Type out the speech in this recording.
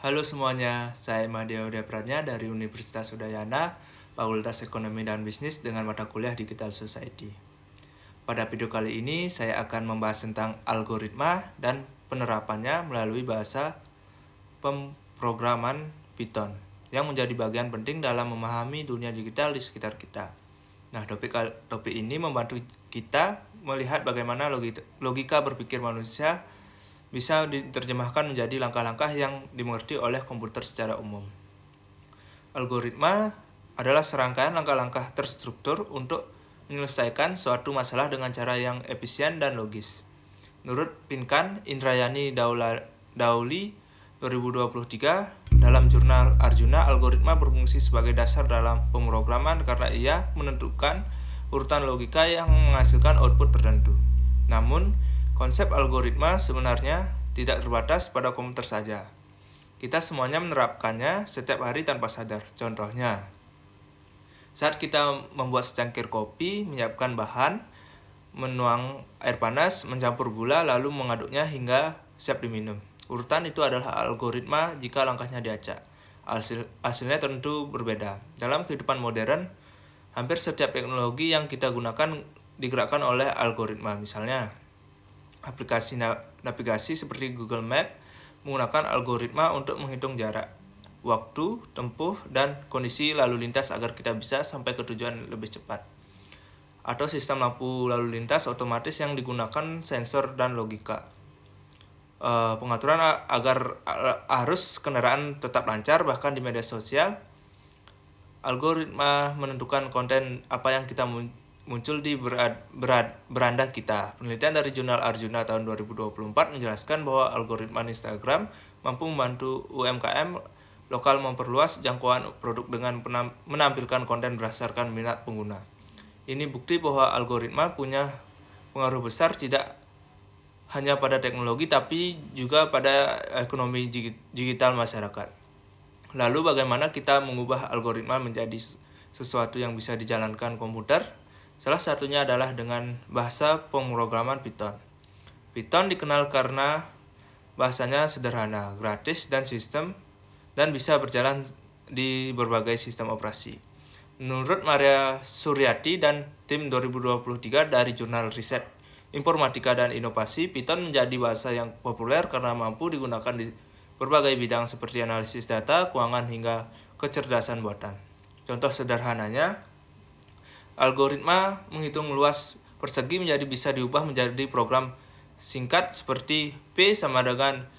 Halo semuanya, saya Madya Udayapratnya dari Universitas Udayana, Fakultas Ekonomi dan Bisnis dengan mata kuliah Digital Society. Pada video kali ini, saya akan membahas tentang algoritma dan penerapannya melalui bahasa pemrograman Python yang menjadi bagian penting dalam memahami dunia digital di sekitar kita. Nah, topik ini membantu kita melihat bagaimana logika berpikir manusia bisa diterjemahkan menjadi langkah-langkah yang dimengerti oleh komputer secara umum. Algoritma adalah serangkaian langkah-langkah terstruktur untuk menyelesaikan suatu masalah dengan cara yang efisien dan logis. Menurut Pinkan Indrayani Dauli 2023 dalam jurnal Arjuna, algoritma berfungsi sebagai dasar dalam pemrograman karena ia menentukan urutan logika yang menghasilkan output tertentu. Namun, konsep algoritma sebenarnya tidak terbatas pada komputer saja. Kita semuanya menerapkannya setiap hari tanpa sadar. Contohnya, saat kita membuat secangkir kopi, menyiapkan bahan, menuang air panas, mencampur gula, lalu mengaduknya hingga siap diminum. Urutan itu adalah algoritma jika langkahnya diacak. Hasilnya tentu berbeda. Dalam kehidupan modern, hampir setiap teknologi yang kita gunakan digerakkan oleh algoritma. Misalnya, aplikasi navigasi seperti Google Map menggunakan algoritma untuk menghitung jarak, waktu, tempuh, dan kondisi lalu lintas agar kita bisa sampai ke tujuan lebih cepat. Atau sistem lampu lalu lintas otomatis yang digunakan sensor dan logika. Pengaturan agar arus kendaraan tetap lancar, bahkan di media sosial, algoritma menentukan konten apa yang kita muncul di beranda kita. Penelitian dari jurnal Arjuna tahun 2024 menjelaskan bahwa algoritma Instagram mampu membantu UMKM lokal memperluas jangkauan produk dengan menampilkan konten berdasarkan minat pengguna. Ini bukti bahwa algoritma punya pengaruh besar tidak hanya pada teknologi tapi juga pada ekonomi digital masyarakat. Lalu bagaimana kita mengubah algoritma menjadi sesuatu yang bisa dijalankan komputer? Salah satunya adalah dengan bahasa pemrograman Python. Python dikenal karena bahasanya sederhana, gratis, dan bisa berjalan di berbagai sistem operasi. Menurut Maria Suryati dan tim 2023 dari jurnal Riset Informatika dan Inovasi, Python menjadi bahasa yang populer karena mampu digunakan di berbagai bidang seperti analisis data, keuangan, hingga kecerdasan buatan. Contoh sederhananya, algoritma menghitung luas persegi bisa diubah menjadi program singkat seperti P sama dengan